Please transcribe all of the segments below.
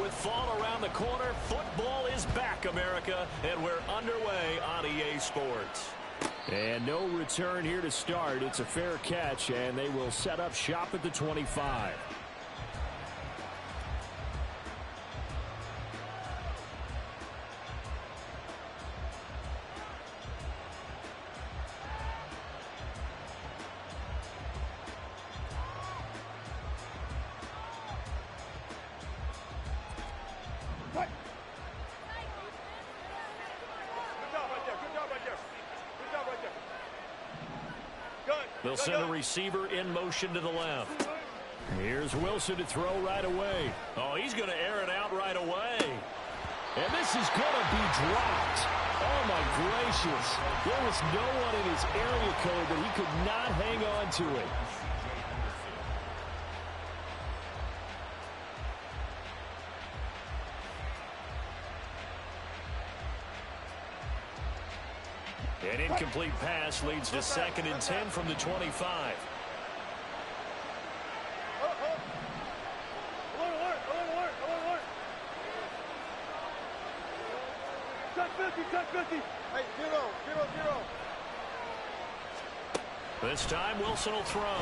With fall around the corner, football is back, America, and we're underway on EA Sports. And no return here to start. It's a fair catch, and they will set up shop at the 25. They'll send a receiver in motion to the left. Here's Wilson to throw right away. Oh, he's going to air it out right away. And this is going to be dropped. Oh, my gracious. There was no one in his area code that he could not hang on to it. An incomplete pass leads to 2nd and 10 from the 25. This time Wilson will throw. And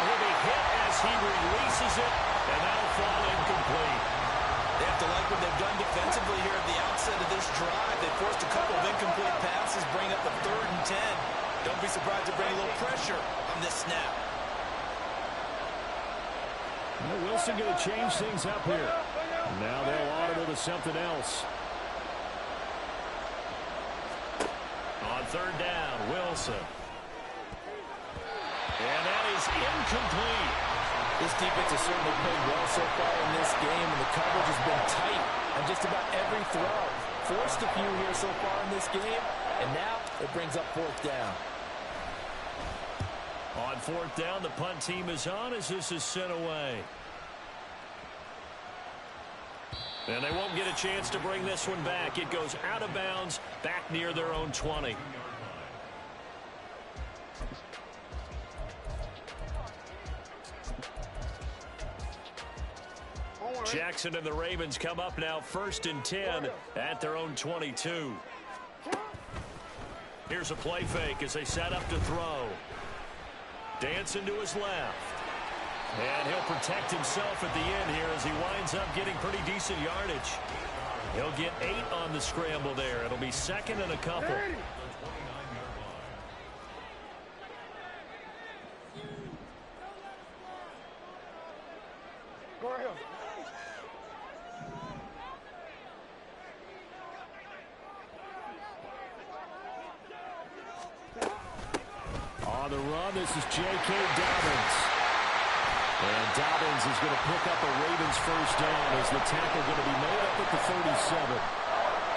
he'll be hit as he releases it, and that'll fall incomplete. They have to like what they've done defensively here at the outset of this drive. They forced a couple of incomplete passes, bring up a 3rd and 10. Don't be surprised to bring a little pressure on this snap. Well, Wilson going to change things up here. Now they'll audible to something else. On 3rd down, Wilson. And that is incomplete. This defense has certainly played well so far in this game, and the coverage has been tight on just about every throw. Forced a few here so far in this game, and now it brings up 4th down. On 4th down, the punt team is on as this is sent away. And they won't get a chance to bring this one back. It goes out of bounds, back near their own 20. Jackson and the Ravens come up now 1st and 10 at their own 22. Here's a play fake as they set up to throw. Dancing to his left. And he'll protect himself at the end here as he winds up getting pretty decent yardage. He'll get 8 on the scramble there. It'll be 2nd and a couple. On the run, this is J.K. Dobbins. And Dobbins is going to pick up a Ravens 1st down as the tackle going to be made up at the 37.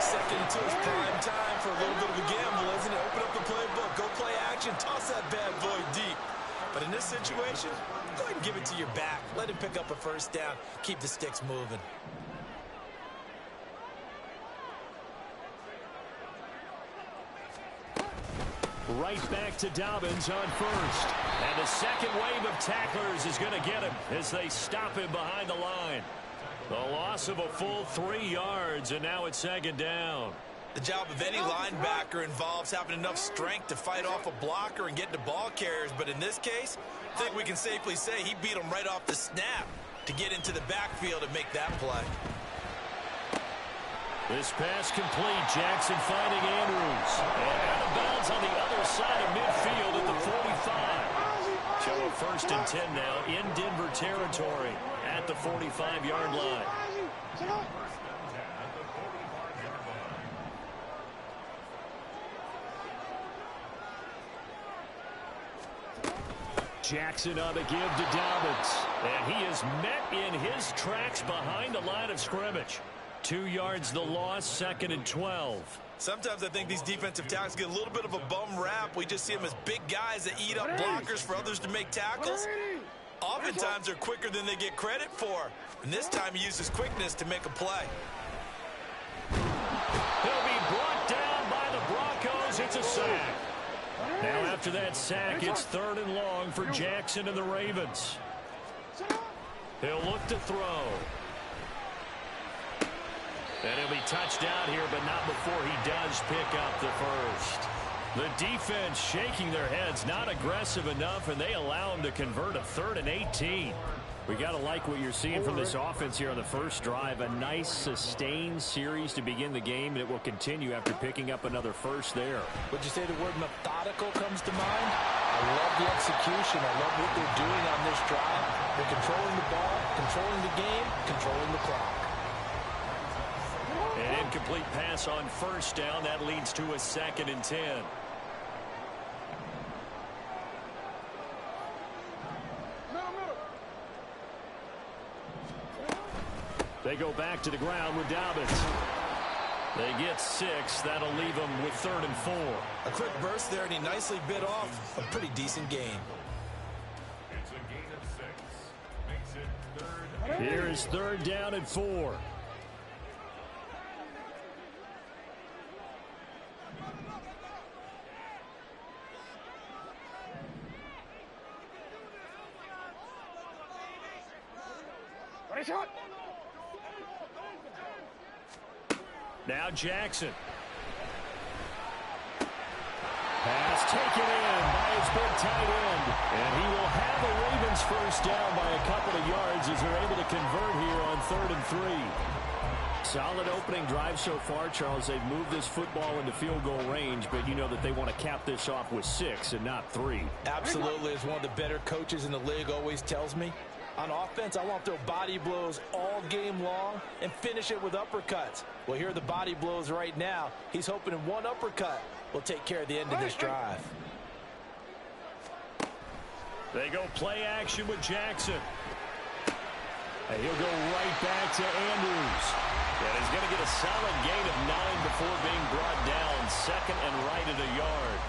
2nd and 2 is prime time for a little bit of a gamble, isn't it? Open up the playbook, go play action, toss that bad boy deep. But in this situation, go ahead and give it to your back. Let him pick up a 1st down. Keep the sticks moving. Right back to Dobbins on 1st. And the 2nd wave of tacklers is going to get him as they stop him behind the line. The loss of a full 3 yards, and now it's 2nd down. The job of any linebacker involves having enough strength to fight off a blocker and get to ball carriers. But in this case, I think we can safely say he beat him right off the snap to get into the backfield and make that play. This pass complete. Jackson finding Andrews. And out of bounds on the other side of midfield at the 45. So a 1st and 10 now in Denver territory at the 45-yard line. Jackson on the give to Dobbins. And he is met in his tracks behind the line of scrimmage. 2 yards the loss, 2nd and 12. Sometimes I think these defensive tackles get a little bit of a bum rap. We just see them as big guys that eat up blockers for others to make tackles. Oftentimes they're quicker than they get credit for. And this time he uses quickness to make a play. He'll be brought down by the Broncos. It's a sack. Now after that sack, it's 3rd and long for Jackson and the Ravens. He'll look to throw. And he'll be touched out here, but not before he does pick up the first. The defense shaking their heads, not aggressive enough, and they allow him to convert a 3rd and 18. We got to like what you're seeing from this offense here on the first drive. A nice, sustained series to begin the game, and it will continue after picking up another first there. Would you say the word methodical comes to mind? I love the execution. I love what they're doing on this drive. They're controlling the ball, controlling the game, controlling the clock. An incomplete pass on first down. That leads to a 2nd and 10. They go back to the ground with Dobbins. They get 6. That'll leave them with 3rd and 4. A quick burst there, and he nicely bit off a pretty decent gain. It's a gain of 6. Makes it 3rd. Here is 3rd down and 4. Now Jackson. Pass taken in by his big tight end. And he will have the Ravens first down by a couple of yards as they're able to convert here on 3rd and 3. Solid opening drive so far, Charles. They've moved this football into field goal range, but you know that they want to cap this off with 6 and not 3. Absolutely. As one of the better coaches in the league always tells me, on offense, I want to throw body blows all game long and finish it with uppercuts. Well, here are the body blows right now. He's hoping in one uppercut will take care of the end of this drive. They go play action with Jackson. And he'll go right back to Andrews. And he's going to get a solid gain of 9 before being brought down. 2nd and right at a yard.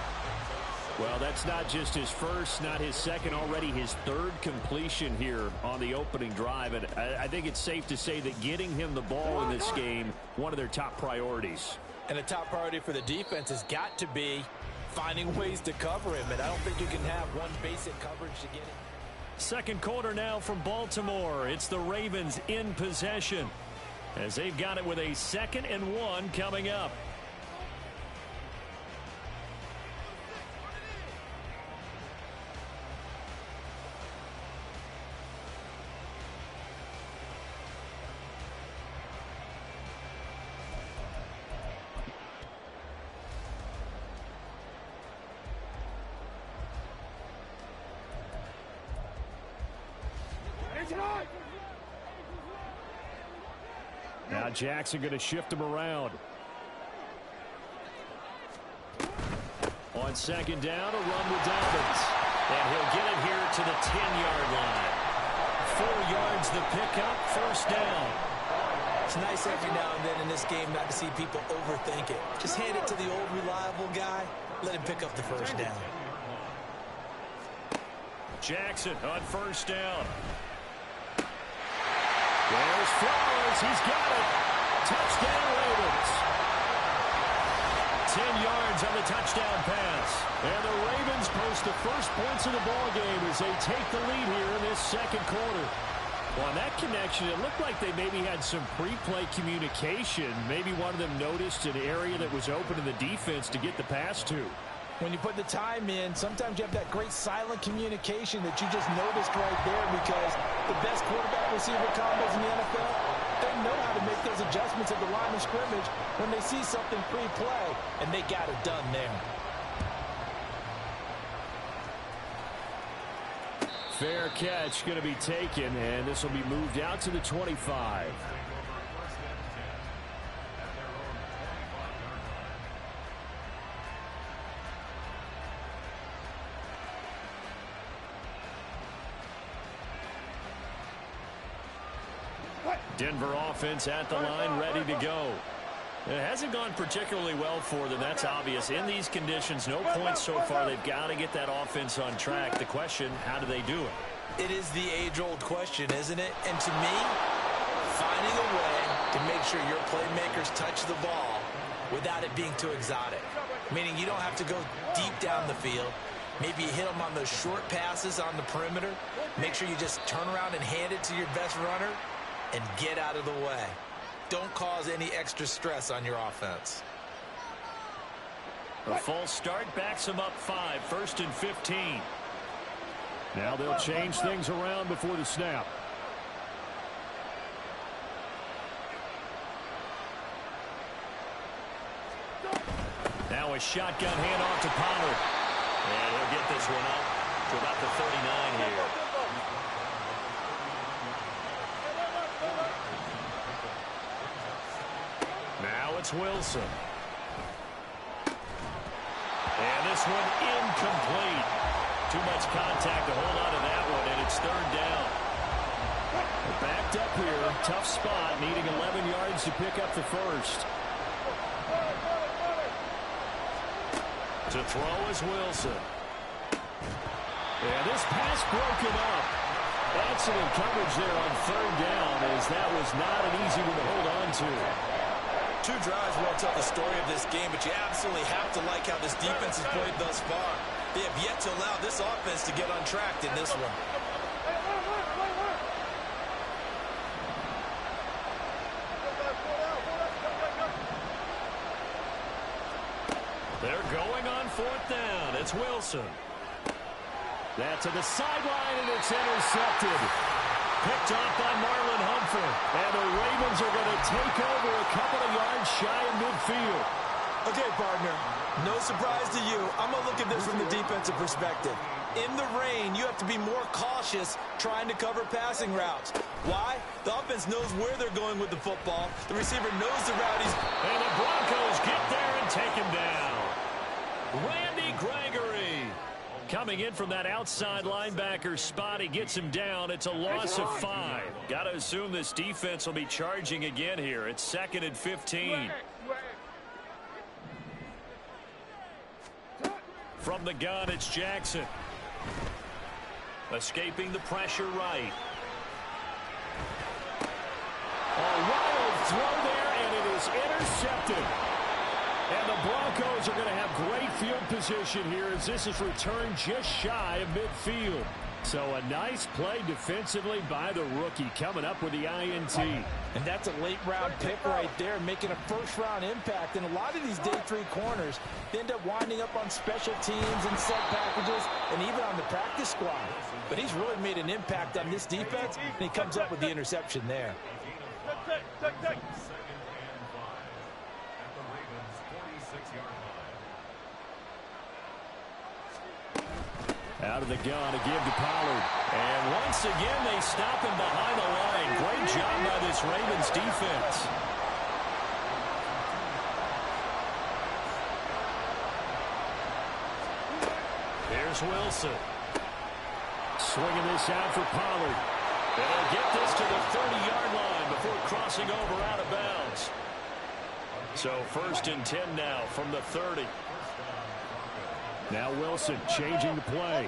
Well, that's not just his first, not his second, already his 3rd completion here on the opening drive. And I think it's safe to say that getting him the ball in this game, one of their top priorities. And the top priority for the defense has got to be finding ways to cover him. And I don't think you can have one basic coverage to get it. Second quarter now from Baltimore. It's the Ravens in possession as they've got it with a 2nd and 1 coming up. Now Jackson going to shift him around. On 2nd down, a run with Dobbins. And he'll get it here to the 10-yard line. 4 yards the pickup, first down. It's nice every now and then in this game not to see people overthink it. Just hand it to the old reliable guy. Let him pick up the first down. Jackson on first down. There's Flowers. He's got it. Touchdown, Ravens. 10 yards on the touchdown pass. And the Ravens post the first points of the ball game as they take the lead here in this 2nd quarter. Well, on that connection, it looked like they maybe had some pre-play communication. Maybe one of them noticed an area that was open in the defense to get the pass to. When you put the time in, sometimes you have that great silent communication that you just noticed right there, because the best quarterback-receiver combos in the NFL, they know how to make those adjustments at the line of scrimmage when they see something pre-play, and they got it done there. Fair catch going to be taken, and this will be moved out to the 25. Denver offense at the line, ready to go. It hasn't gone particularly well for them. That's obvious. In these conditions, no points so far. They've got to get that offense on track. The question, how do they do it? It is the age-old question, isn't it? And to me, finding a way to make sure your playmakers touch the ball without it being too exotic. Meaning you don't have to go deep down the field. Maybe you hit them on those short passes on the perimeter. Make sure you just turn around and hand it to your best runner and get out of the way. Don't cause any extra stress on your offense. A false start backs him up 5, 1st and 15. Now they'll change things around before the snap. Now a shotgun handoff to Pollard. And he'll get this one up to about the 39 here. Now it's Wilson. And this one incomplete. Too much contact to hold on to that one, and it's 3rd down. They're backed up here. Tough spot, needing 11 yards to pick up the first. To throw is Wilson. And this pass broken up. Excellent coverage there on 3rd down, as that was not an easy one to hold on to. 2 drives won't tell the story of this game, but you absolutely have to like how this defense has played thus far. They have yet to allow this offense to get untracked in this one. They're going on 4th down. It's Wilson. That to the sideline, and it's intercepted. Picked off by Marlon Humphrey. And the Ravens are going to take over a couple of yards shy of midfield. Okay, partner, no surprise to you. I'm going to look at this from the defensive perspective. In the rain, you have to be more cautious trying to cover passing routes. Why? The offense knows where they're going with the football. The receiver knows the route he's... And the Broncos get there and take him down. Randy Gregory coming in from that outside linebacker spot. He gets him down. It's a loss of 5. Got to assume this defense will be charging again here. It's 2nd and 15. From the gun, it's Jackson. Escaping the pressure right. A wild throw there, and it is intercepted. And the Broncos are going to have great field position here as this is returned just shy of midfield. So a nice play defensively by the rookie, coming up with the INT. And that's a late-round pick right there, making a first-round impact. And a lot of these day 3 corners end up winding up on special teams and set packages and even on the practice squad. But he's really made an impact on this defense, and he comes up with the interception there. Out of the gun to give to Pollard. And once again, they stop him behind the line. Great job by this Ravens defense. Here's Wilson. Swinging this out for Pollard. And he'll get this to the 30-yard line before crossing over out of bounds. So 1st and 10 now from the 30. Now Wilson changing the play.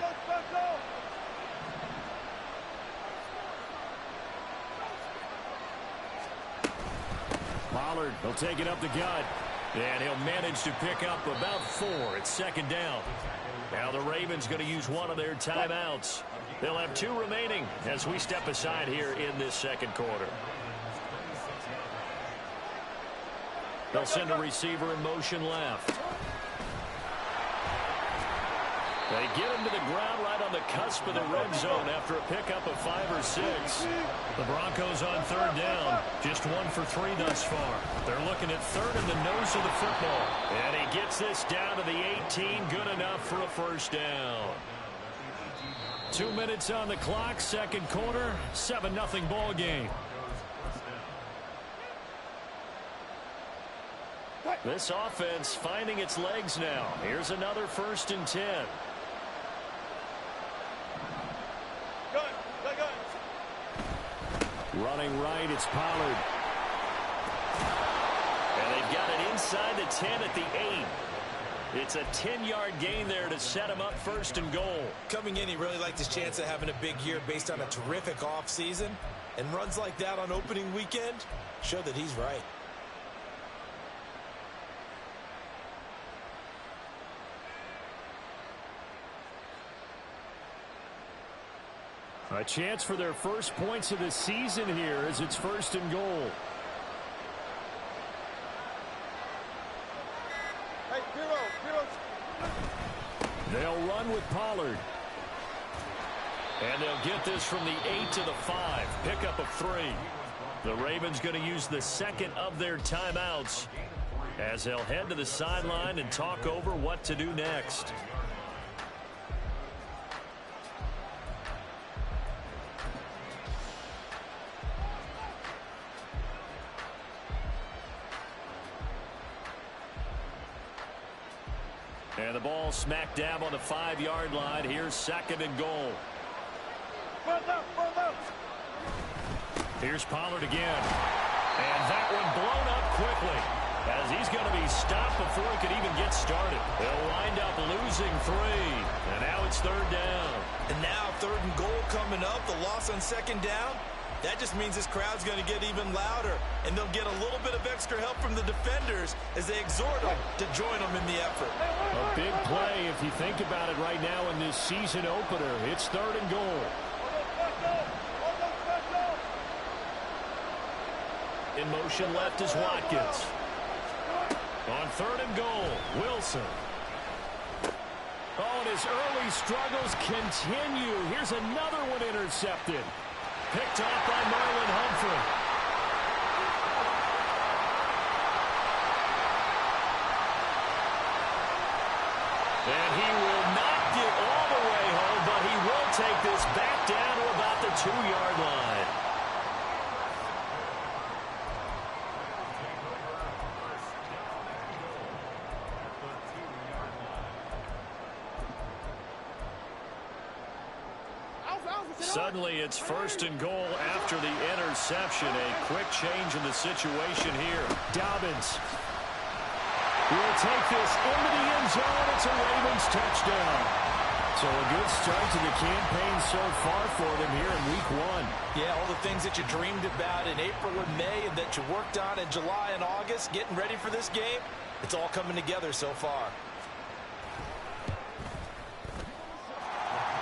Pollard will take it up the gut. And he'll manage to pick up about 4. It's 2nd down. Now the Ravens going to use one of their timeouts. They'll have 2 remaining as we step aside here in this 2nd quarter. They'll send a receiver in motion left. They get him to the ground right on the cusp of the red zone after a pickup of 5 or 6. The Broncos on 3rd down. Just 1 for 3 thus far. They're looking at 3rd in the nose of the football. And he gets this down to the 18. Good enough for a 1st down. 2 minutes on the clock. 2nd quarter. 7-0 ball game. This offense finding its legs now. Here's another 1st and 10. Running right, it's Pollard. And they've got it inside the 10 at the 8. It's a 10-yard gain there to set him up 1st and goal. Coming in, he really liked his chance of having a big year based on a terrific offseason. And runs like that on opening weekend show that he's right. A chance for their first points of the season here as it's 1st and goal. run with Pollard. And they'll get this from the 8 to the 5. Pickup of 3. The Ravens going to use the second of their timeouts as they'll head to the sideline and talk over what to do next. And the ball smack dab on the 5-yard line. Here's 2nd and goal. Here's Pollard again. And that one blown up quickly as he's going to be stopped before he could even get started. They'll wind up losing 3. And now it's 3rd down. And now 3rd and goal coming up. The loss on 2nd down. That just means this crowd's going to get even louder. And they'll get a little bit of extra help from the defenders as they exhort them to join them in the effort. A big play if you think about it right now in this season opener. It's 3rd and goal. In motion left is Watkins. On 3rd and goal, Wilson. Oh, and his early struggles continue. Here's another one intercepted. Picked off by Marlon Humphrey. And he will not get all the way home, but he will take this back down to about the 2-yard line. Suddenly it's 1st and goal after the interception. A quick change in the situation here. Dobbins will take this into the end zone. It's a Ravens touchdown. So a good start to the campaign so far for them here in week 1. Yeah, all the things that you dreamed about in April and May and that you worked on in July and August, getting ready for this game, it's all coming together so far.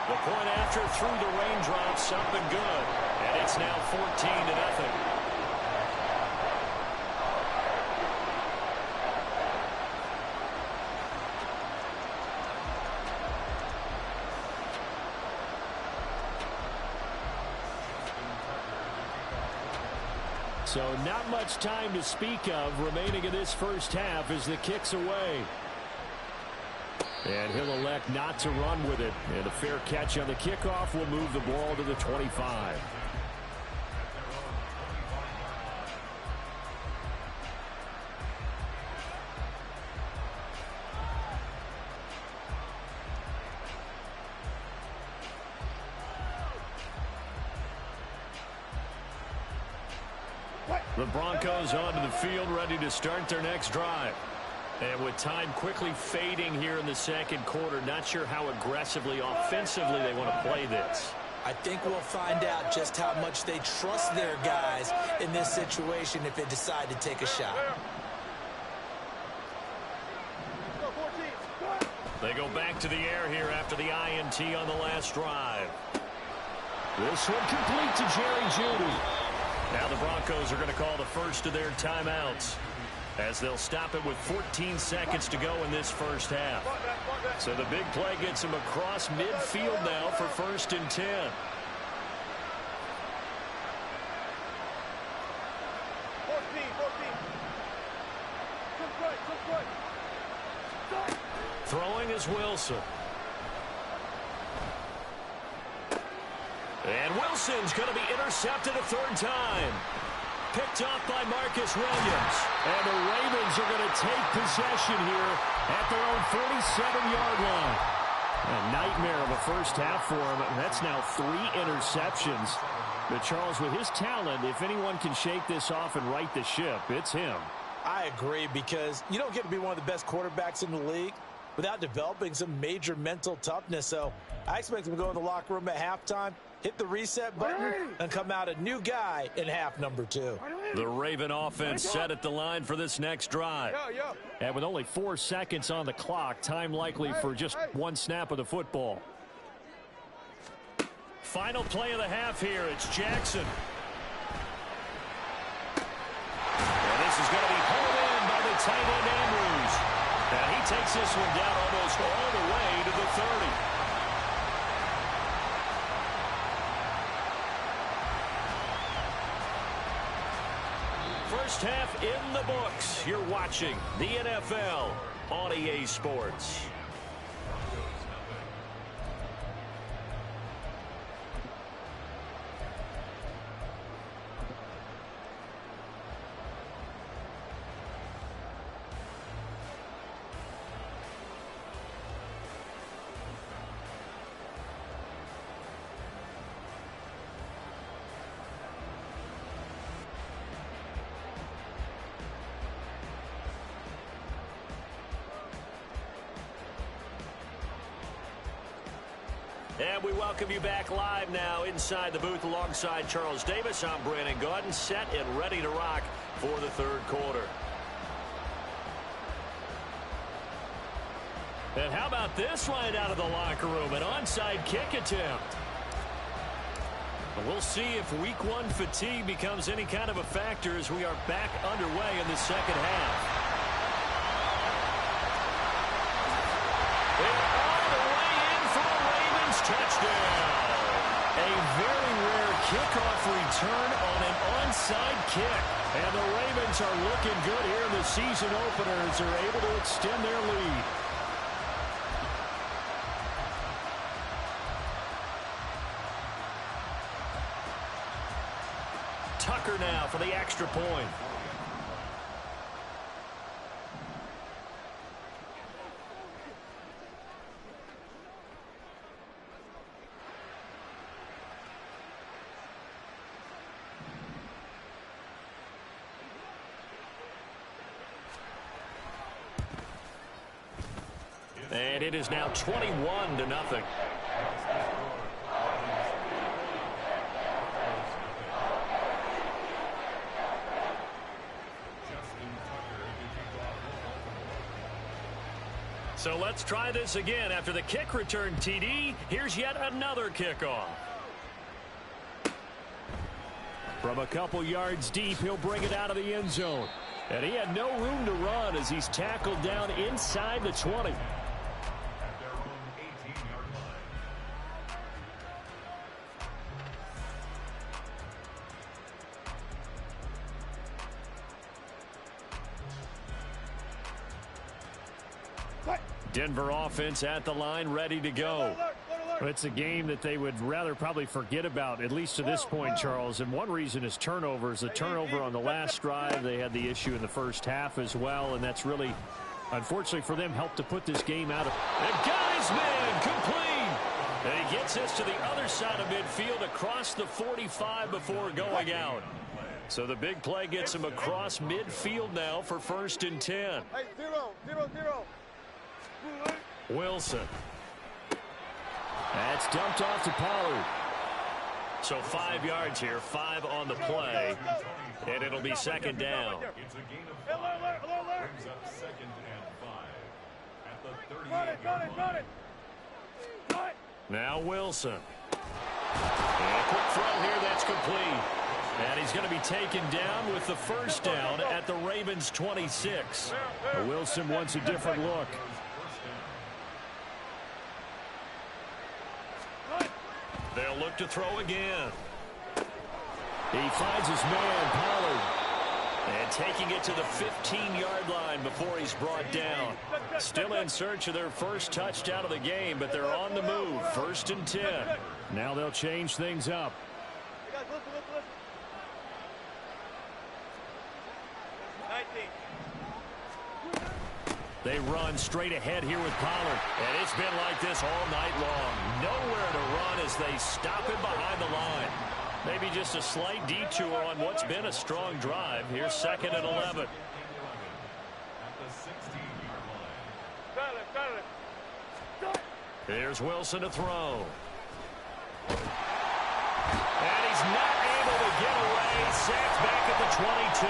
The point after through the raindrops, up and good. And it's now 14-0. So not much time to speak of remaining in this first half as the kick's away. And he'll elect not to run with it. And a fair catch on the kickoff will move the ball to the 25. The Broncos onto the field, ready to start their next drive. And with time quickly fading here in the 2nd quarter, not sure how aggressively, offensively they want to play this. I think we'll find out just how much they trust their guys in this situation if they decide to take a shot. They go back to the air here after the INT on the last drive. This one complete to Jerry Jeudy. Now the Broncos are going to call the first of their timeouts, as they'll stop it with 14 seconds to go in this first half. So the big play gets him across midfield now for 1st and 10. Throwing is Wilson. And Wilson's going to be intercepted a 3rd time. Picked off by Marcus Williams. And the Ravens are going to take possession here at their own 47-yard line. A nightmare of a first half for him. That's now 3 interceptions. But Charles, with his talent, if anyone can shake this off and right the ship, it's him. I agree, because you don't get to be one of the best quarterbacks in the league without developing some major mental toughness. So I expect him to go in the locker room at halftime, hit the reset button, and come out a new guy in half number 2. The Raven offense set at the line for this next drive. And with only 4 seconds on the clock, time likely for just 1 snap of the football. Final play of the half here. It's Jackson. And this is going to be hauled in by the tight end Andrews. And he takes this one down almost all the way to the 30. First half in the books. You're watching the NFL on EA Sports. And we welcome you back live now inside the booth alongside Charles Davis. I'm Brandon Gaudin, set and ready to rock for the third quarter. And how about this right out of the locker room? An onside kick attempt. We'll see if week one fatigue becomes any kind of a factor as we are back underway in the second half. Touchdown. A very rare kickoff return on an onside kick. And the Ravens are looking good here in the season opener as they're able to extend their lead. Tucker now for the extra point. And it is now 21-0. So let's try this again. After the kick return TD, here's yet another kickoff. From a couple yards deep, he'll bring it out of the end zone. And he had no room to run as he's tackled down inside the 20. Denver offense at the line, ready to go. It's a game that they would rather probably forget about, at least to this point, Charles. And one reason is turnovers. The turnover on the last drive, they had the issue in the first half as well, and that's really, unfortunately for them, helped to put this game out of. They've got his man complete. And he gets us to the other side of midfield across the 45 before going out. So the big play gets him across midfield now for 1st and 10. Hey, 0-0-0. Wilson. That's dumped off to Pollard. So 5 yards here, 5 on the play. And it'll be second down. It's a gain of 5. Brings up 2nd and 5 at the 38-yard line. Now Wilson. And a quick throw here that's complete. And he's going to be taken down with the first down at the Ravens 26. Wilson wants a different look. They'll look to throw again. He finds his man, Pollard. And taking it to the 15-yard line before he's brought down. Still in search of their first touchdown of the game, but they're on the move. 1st and 10. Now they'll change things up. They run straight ahead here with Pollard. And it's been like this all night long. Nowhere to run as they stop him behind the line. Maybe just a slight detour on what's been a strong drive. Here's 2nd and 11. At the 16-yard line. Here's Wilson to throw. And he's not able to get away. Sacked back at the 22.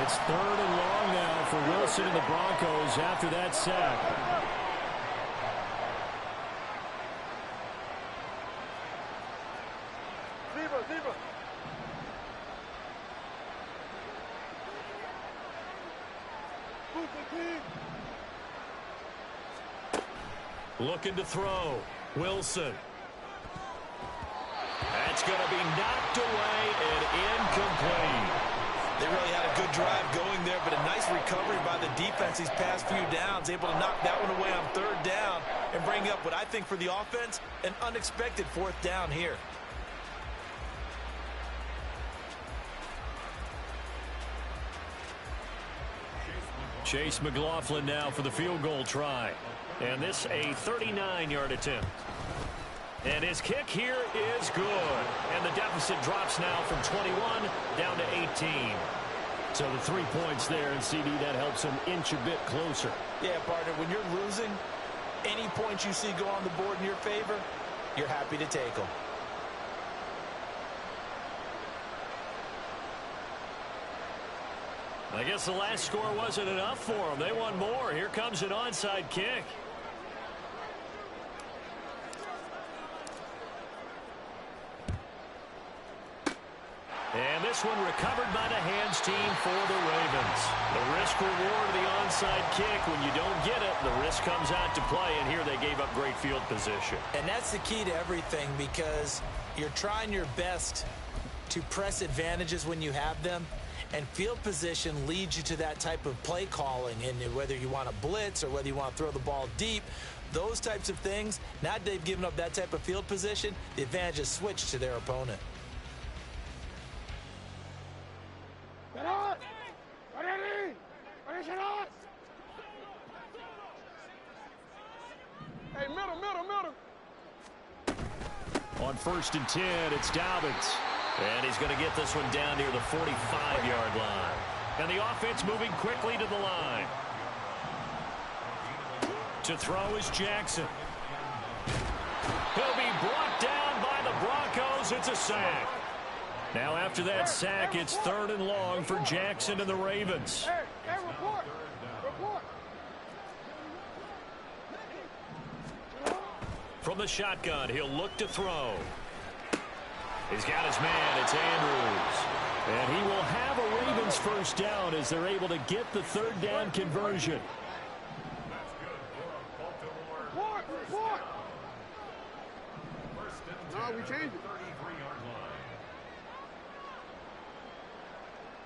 It's 3rd and long now for Wilson and the Broncos after that sack. Zebra. Looking to throw. Wilson. That's going to be knocked away and incomplete. They really had a good drive going there, but a nice recovery by the defense these past few downs, able to knock that one away on third down and bring up what I think for the offense, an unexpected fourth down here. Chase McLaughlin now for the field goal try. And this a 39-yard attempt. And his kick here is good. And the deficit drops now from 21 down to 18. So the 3 points there, and CD, that helps him inch a bit closer. Yeah, partner, when you're losing, any points you see go on the board in your favor, you're happy to take them. I guess the last score wasn't enough for them. They want more. Here comes an onside kick. And this one recovered by the hands team for the Ravens. The risk-reward of the onside kick. When you don't get it, the risk comes out to play, and here they gave up great field position. And that's the key to everything, because you're trying your best to press advantages when you have them, and field position leads you to that type of play calling. And whether you want to blitz or whether you want to throw the ball deep, those types of things, now that they've given up that type of field position, the advantage is switched to their opponent. Hey, middle. On 1st and 10, it's Dobbins. And he's going to get this one down near the 45-yard line. And the offense moving quickly to the line. To throw is Jackson. He'll be brought down by the Broncos. It's a sack. Now after that sack, it's 3rd and long for Jackson and the Ravens. Hey, report. From the shotgun, he'll look to throw. He's got his man. It's Andrews. And he will have a Ravens first down as they're able to get the 3rd down conversion. Report. No, we changed it.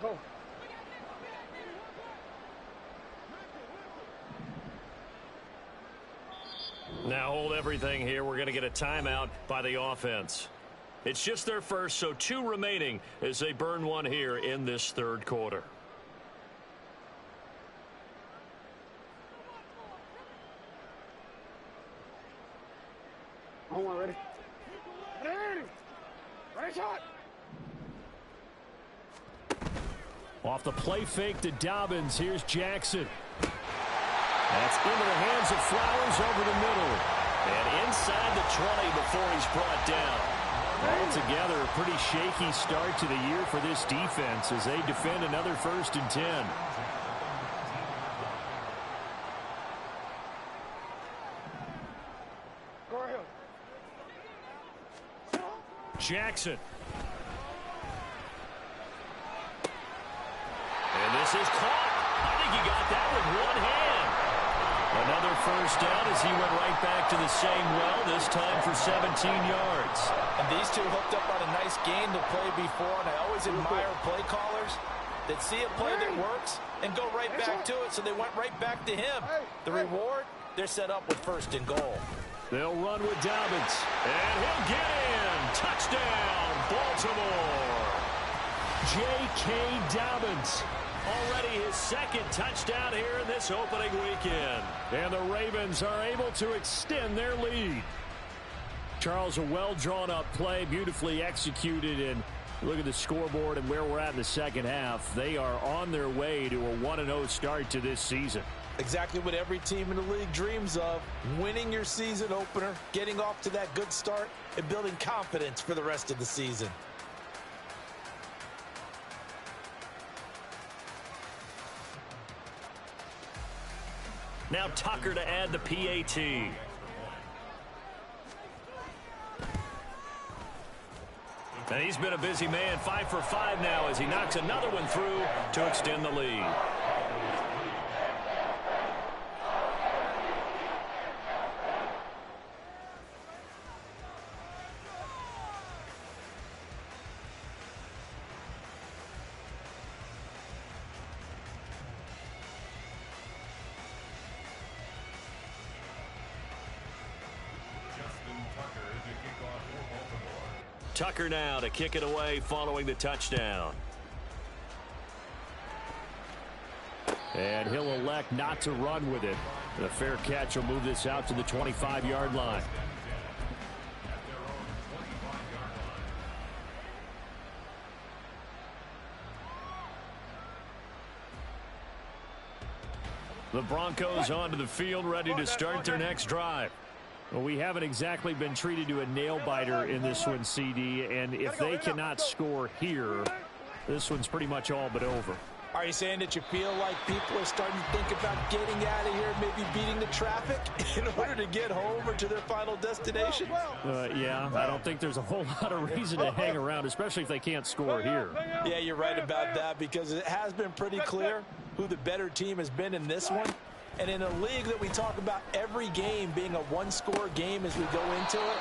Go. Now hold everything here. We're going to get a timeout by the offense. It's just their first, so 2 remaining as they burn one here in this 3rd quarter. Hold on, ready? Ready, shot. Off the play fake to Dobbins. Here's Jackson. That's into the hands of Flowers over the middle. And inside the 20 before he's brought down. Altogether, a pretty shaky start to the year for this defense as they defend another 1st and 10. Go ahead. Jackson. And this is caught. I think he got that with one hand. Another first down as he went right back to the same well, this time for 17 yards. And these two hooked up on a nice gain to play before, and I always admire play callers that see a play that works and go right back to it, so they went right back to him. The reward, they're set up with 1st and goal. They'll run with Dobbins, and he'll get in. Touchdown, Baltimore. J.K. Dobbins. Already his 2nd touchdown here in this opening weekend. And the Ravens are able to extend their lead. Charles, a well-drawn-up play, beautifully executed, and look at the scoreboard and where we're at in the 2nd half. They are on their way to a 1-0 start to this season. Exactly what every team in the league dreams of, winning your season opener, getting off to that good start, and building confidence for the rest of the season. Now Tucker to add the PAT. And he's been a busy man, 5 for 5 now as he knocks another one through to extend the lead. Tucker now to kick it away following the touchdown. And he'll elect not to run with it. The fair catch will move this out to the 25-yard line. The Broncos onto the field, ready to start their next drive. Well, we haven't exactly been treated to a nail-biter in this one, CD, and if they cannot score here, this one's pretty much all but over. Are you saying that you feel like people are starting to think about getting out of here, maybe beating the traffic in order to get home or to their final destination? Yeah, I don't think there's a whole lot of reason to hang around, especially if they can't score here. Yeah, you're right about that, because it has been pretty clear who the better team has been in this one. And in a league that we talk about every game being a one-score game as we go into it,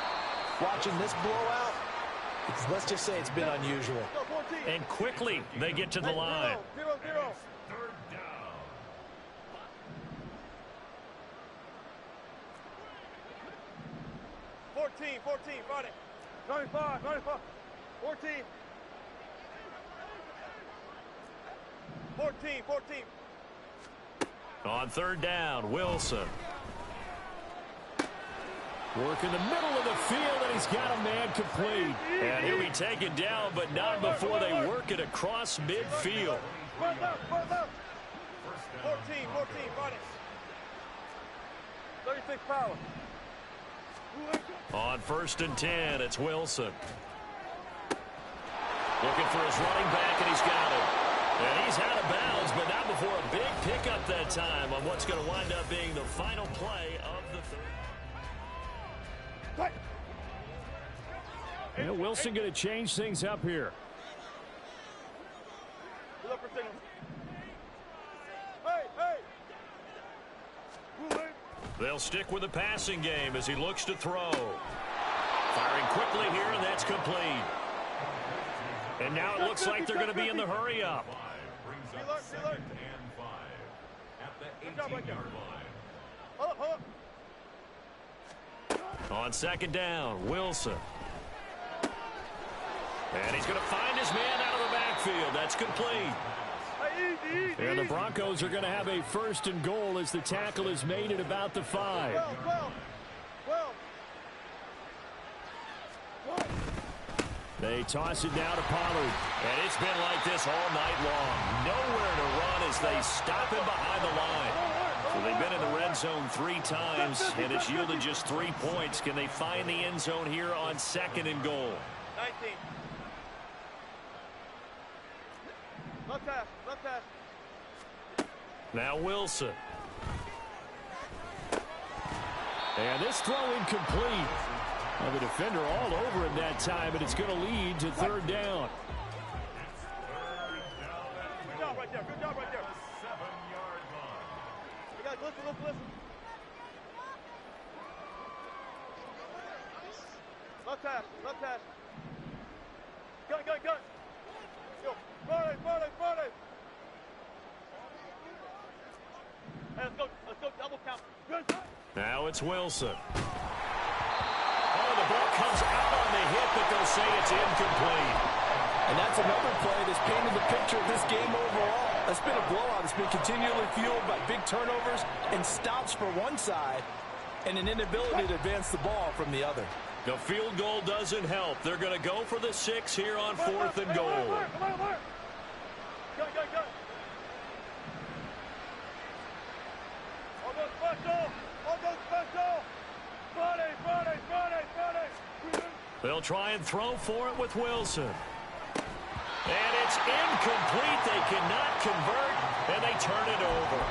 watching this blowout, let's just say it's been unusual. And quickly they get to the line. 0-0. Third down. 14, Friday. 95, 14. 14. On third down, Wilson. Work in the middle of the field, and he's got a man complete. And he'll be taken down, but not before they work it across midfield. 14, Friday. 36 power. On 1st and 10, it's Wilson. Looking for his running back, and he's got it. And he's out of bounds, but not before a big pickup that time on what's going to wind up being the final play of the third. And Wilson going to change things up here. They'll stick with the passing game as he looks to throw. Firing quickly here, and that's complete. And now it looks like they're going to be in the hurry-up. Brings up 2nd and 5 at the 18-yard line. On 2nd down, Wilson. And he's going to find his man out of the backfield. That's complete. And the Broncos are going to have a 1st and goal as the tackle is made at about the 5. 12. They toss it now to Pollard. And it's been like this all night long. Nowhere to run as they stop him behind the line. So they've been in the red zone 3 times, and it's yielded just 3 points. Can they find the end zone here on 2nd and goal? 19. Left pass. Now Wilson. And this throw incomplete. Well, the defender all over him that time, but it's going to lead to 3rd down. Good job right there. 7-yard line. You guys, listen. Left pass. Gun. Yo, Friday. Hey, let's go, double count. Good. Now it's Wilson. Oh, the ball comes out on the hit, but they'll say it's incomplete. And that's another play that's painted the picture of this game overall. That's been a blowout. It's been continually fueled by big turnovers and stops for one side and an inability to advance the ball from the other. The field goal doesn't help. They're going to go for the 6 here on 4th and goal. Come on. Go. All goes special. Friday. They'll try and throw for it with Wilson. And it's incomplete. They cannot convert, and they turn it over.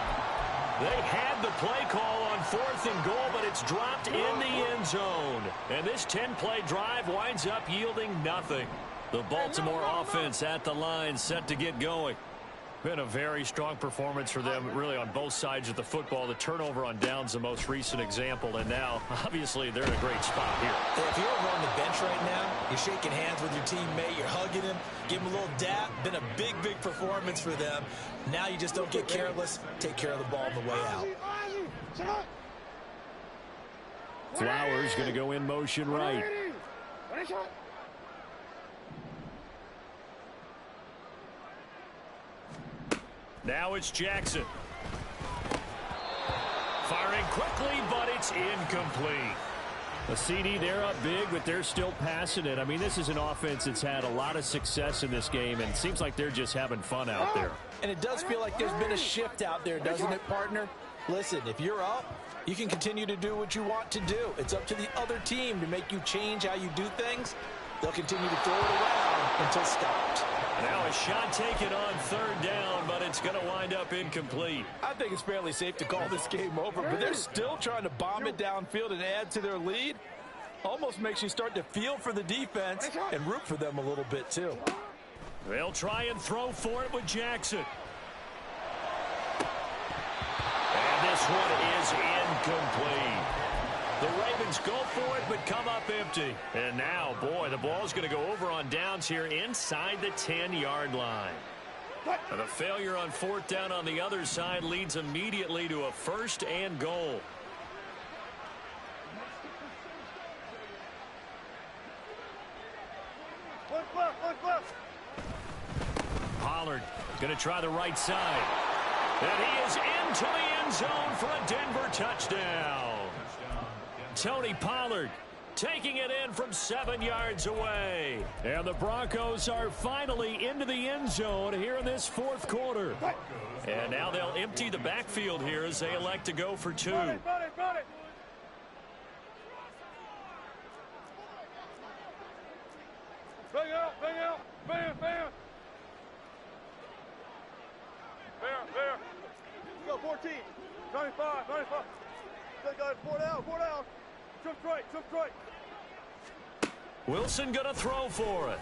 They had the play call on 4th and goal, but it's dropped in the end zone. And this 10-play drive winds up yielding nothing. The Baltimore offense at the line, set to get going. Been a very strong performance for them, really, on both sides of the football. The turnover on downs, the most recent example, and now, obviously, they're in a great spot here. If you're over on the bench right now, you're shaking hands with your teammate, you're hugging him, give him a little dap. Been a big performance for them. Now you just don't get careless. Take care of the ball on the way out. Flowers going to go in motion right. Now it's Jackson. Firing quickly, but it's incomplete. The CD, they're up big, but they're still passing it. I mean, this is an offense that's had a lot of success in this game, and it seems like they're just having fun out there. And it does feel like there's been a shift out there, doesn't it, partner? Listen, if you're up, you can continue to do what you want to do. It's up to the other team to make you change how you do things. They'll continue to throw it around until stopped. Now a shot taken on third down, but it's going to wind up incomplete. I think it's fairly safe to call this game over, but they're still trying to bomb it downfield and add to their lead. Almost makes you start to feel for the defense and root for them a little bit, too. They'll try and throw for it with Jackson. And this one is incomplete. The Ravens go for it, but come up empty. And now, boy, the ball's going to go over on downs here inside the 10-yard line. And the failure on fourth down on the other side leads immediately to a first and goal. Pollard going to try the right side. And he is into the end zone for a Denver touchdown. Tony Pollard taking it in from 7 yards away. And the Broncos are finally into the end zone here in this fourth quarter. And now they'll empty the backfield here as they elect to go for two. Run it. Bring out. Bam. Fair. Go 14. 95. They got it. Four down. Jump straight. Wilson going to throw for it.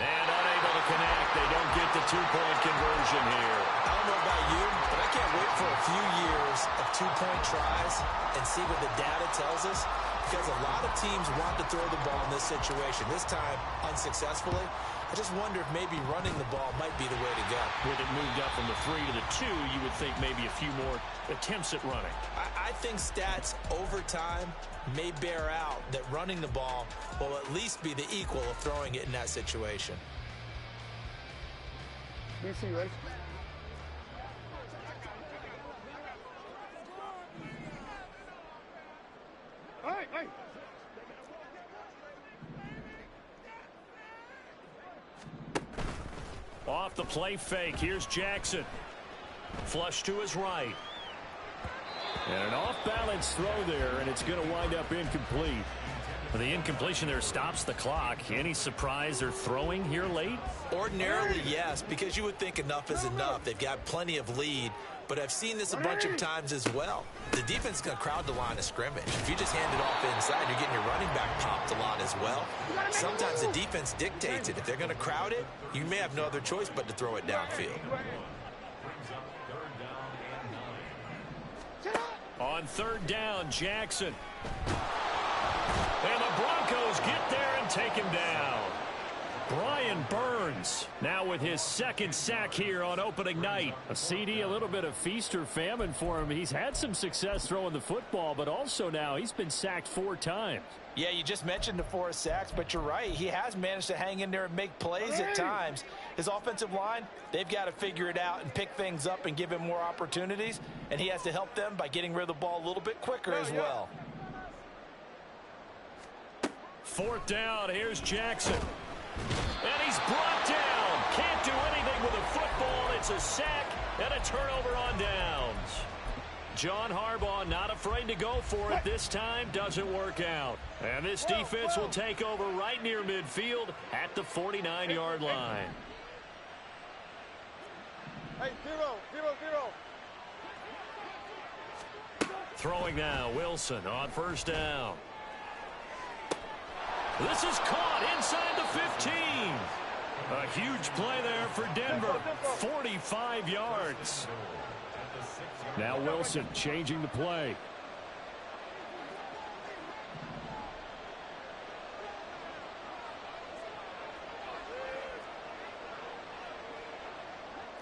And unable to connect. They don't get the two-point conversion here. I don't know about you, but I can't wait for a few years of two-point tries and see what the data tells us, because a lot of teams want to throw the ball in this situation. This time, unsuccessfully. I just wonder if maybe running the ball might be the way to go. With it moved up from the 3 to the 2, you would think maybe a few more attempts at running. I think stats over time may bear out that running the ball will at least be the equal of throwing it in that situation. DC, ready? Hey. Off the play fake, here's Jackson. Flush to his right. And an off-balance throw there, and it's going to wind up incomplete. The incompletion there stops the clock. Any surprise they're throwing here late? Ordinarily, yes, because you would think enough is enough. They've got plenty of lead, but I've seen this a bunch of times as well. The defense is going to crowd the line of scrimmage. If you just hand it off inside, you're getting your running back popped a lot as well. Sometimes the defense dictates it. If they're going to crowd it, you may have no other choice but to throw it downfield. On third down, Jackson. And the Broncos get there and take him down. Brian Burns now with his second sack here on opening night. A CD, a little bit of feast or famine for him. He's had some success throwing the football, but also now he's been sacked 4 times. Yeah, you just mentioned the 4 sacks, but you're right. He has managed to hang in there and make plays at times. His offensive line, they've got to figure it out and pick things up and give him more opportunities, and he has to help them by getting rid of the ball a little bit quicker as well. Fourth down, here's Jackson. And he's brought down. Can't do anything with a football. It's a sack and a turnover on downs. John Harbaugh not afraid to go for it this time. Doesn't work out. And this defense will take over right near midfield at the 49-yard line. Hey, 0. Throwing now, Wilson on first down. This is caught inside the 15. A huge play there for Denver. 45 yards. Now Wilson changing the play.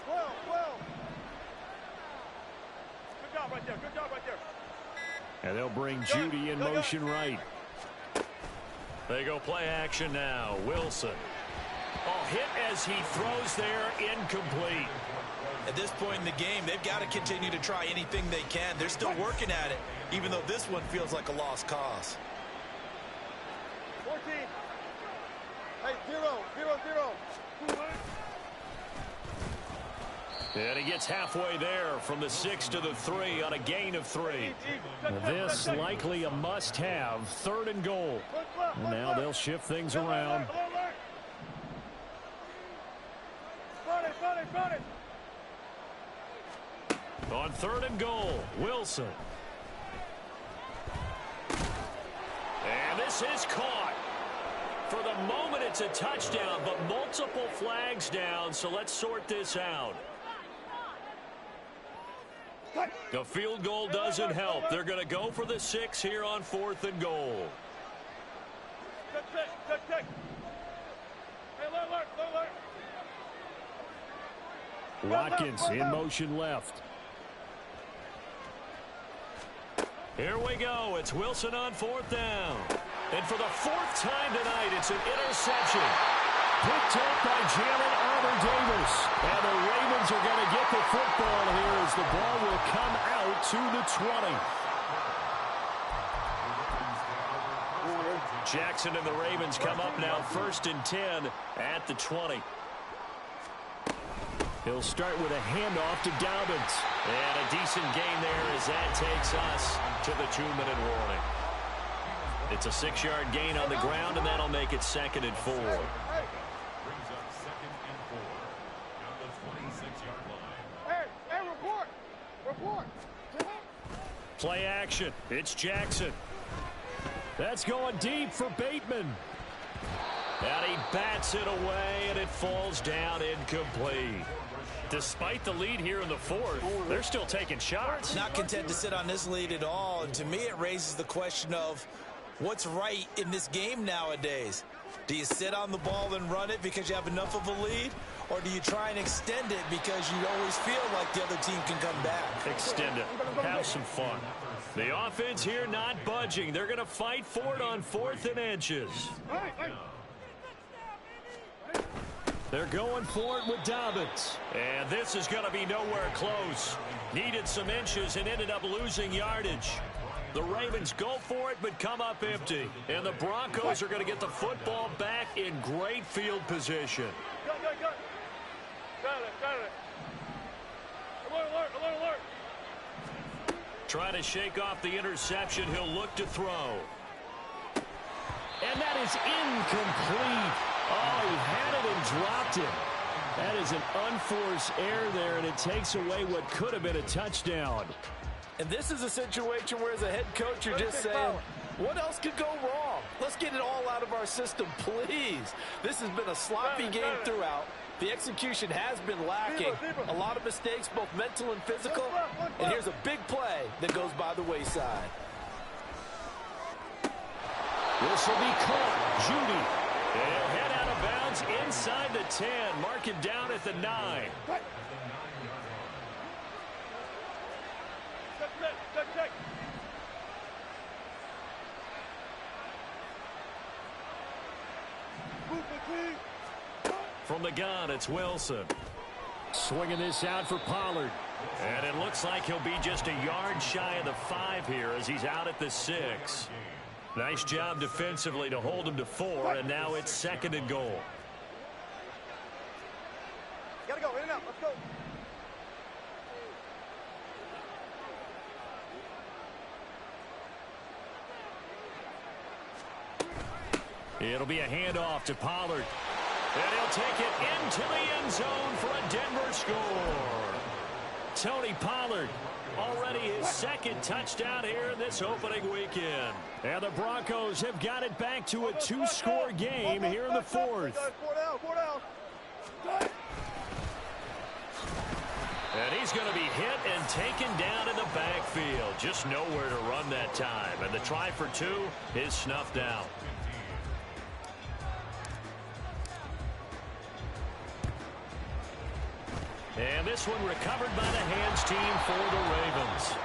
Well. Good job right there. And they'll bring Judy in motion right. They go play action now. Wilson. Oh, hit as he throws there, incomplete. At this point in the game, they've got to continue to try anything they can. They're still working at it, even though this one feels like a lost cause. 14. Hey, 0-0-0. And he gets halfway there from the 6 to the 3 on a gain of 3. This likely a must-have. 3rd and goal. And now they'll shift things around. On 3rd and goal, Wilson. And this is caught. For the moment, it's a touchdown, but multiple flags down, so let's sort this out. The field goal doesn't help. They're going to go for the 6 here on 4th and goal. Watkins in motion left. Here we go. It's Wilson on 4th down. And for the 4th time tonight, it's an interception. Picked up by Jalen Armour-Davis. And the Ravens are going to get the football here as the ball will come out to the 20. Jackson and the Ravens come up now 1st and 10 at the 20. He'll start with a handoff to Dobbins. And a decent gain there as that takes us to the 2-minute warning. It's a 6-yard gain on the ground, and that'll make it 2nd and 4. Brings up 2nd and 4 at the 26-yard line. Hey, report. Play action. It's Jackson. That's going deep for Bateman. And he bats it away, and it falls down incomplete. Despite the lead here in the 4th, they're still taking shots. Not content to sit on this lead at all, and to me it raises the question of what's right in this game nowadays. Do you sit on the ball and run it because you have enough of a lead, or do you try and extend it because you always feel like the other team can come back? Extend it. Have some fun. The offense here not budging. They're going to fight for it on 4th and inches. They're going for it with Dobbins. And this is going to be nowhere close. Needed some inches and ended up losing yardage. The Ravens go for it but come up empty. And the Broncos are going to get the football back in great field position. Got it. Alert. Trying to shake off the interception. He'll look to throw. And that is incomplete. Oh, he had it and dropped it. That is an unforced error there, and it takes away what could have been a touchdown. And this is a situation where, as a head coach, you're just saying, what else could go wrong? Let's get it all out of our system, please. This has been a sloppy game throughout. The execution has been lacking. A lot of mistakes, both mental and physical. And here's a big play that goes by the wayside. This will be caught. Judy. He'll head out of bounds inside the 10. Mark him down at the 9. Check. From the gun, it's Wilson. Swinging this out for Pollard. And it looks like he'll be just a yard shy of the 5 here as he's out at the 6. Nice job defensively to hold him to 4, and now it's 2nd and goal. Gotta go, in and out, let's go. It'll be a handoff to Pollard. And he'll take it into the end zone for a Denver score. Tony Pollard, already his 2nd touchdown here in this opening weekend. And the Broncos have got it back to a 2-score game here in the 4th. 4 down. And he's going to be hit and taken down in the backfield. Just nowhere to run that time. And the try for 2 is snuffed out. And this one recovered by the hands team for the Ravens.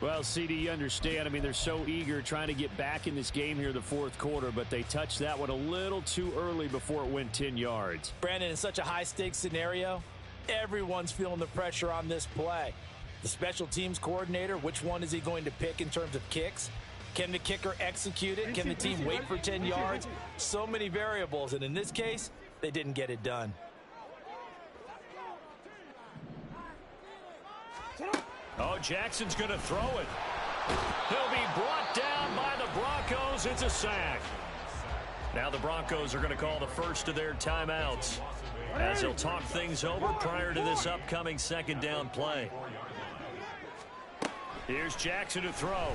Well, CD, you understand. I mean, they're so eager trying to get back in this game here in the fourth quarter, but they touched that one a little too early before it went 10 yards. Brandon, in such a high-stakes scenario, everyone's feeling the pressure on this play. The special teams coordinator, which one is he going to pick in terms of kicks? Can the kicker execute it? Can the team wait for 10 yards? So many variables, and in this case, they didn't get it done. Oh, Jackson's going to throw it. He'll be brought down by the Broncos. It's a sack. Now the Broncos are going to call the first of their timeouts as they'll talk things over prior to this upcoming second down play. Here's Jackson to throw.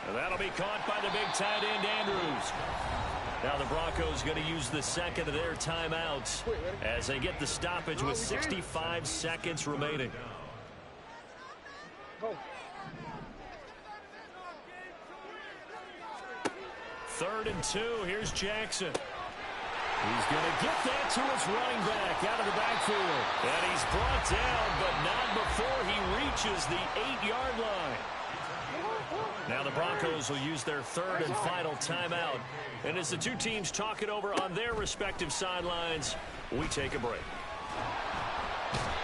And that'll be caught by the big tight end, Andrews. Now the Broncos going to use the second of their timeouts as they get the stoppage with 65 seconds remaining. Third and 2. Here's Jackson. He's going to get that to his running back out of the backfield. And he's brought down, but not before he reaches the 8-yard line. Now the Broncos will use their third and final timeout. And as the two teams talk it over on their respective sidelines, we take a break.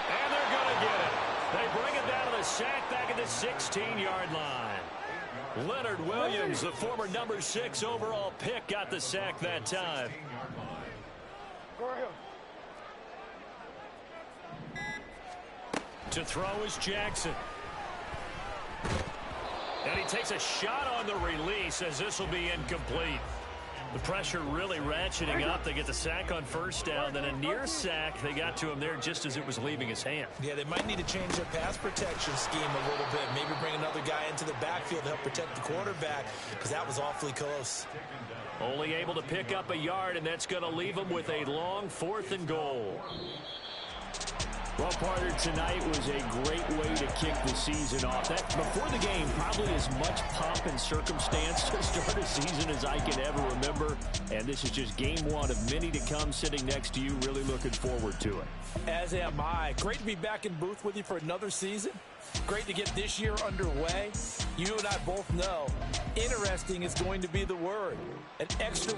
And they're going to get it. They bring it down to the sack back at the 16-yard line. Leonard Williams, the former number 6 overall pick, got the sack that time. To throw is Jackson. And he takes a shot on the release as this will be incomplete. The pressure really ratcheting up. They get the sack on first down, then a near sack. They got to him there just as it was leaving his hand. Yeah, they might need to change their pass protection scheme a little bit. Maybe bring another guy into the backfield to help protect the quarterback, because that was awfully close. Only able to pick up a yard, and that's going to leave him with a long 4th and goal. Well, partner, tonight was a great way to kick the season off. That before the game, probably as much pomp and circumstance to start a season as I can ever remember. And this is just game 1 of many to come sitting next to you. Really looking forward to it. As am I. Great to be back in booth with you for another season. Great to get this year underway. You and I both know interesting is going to be the word. An extra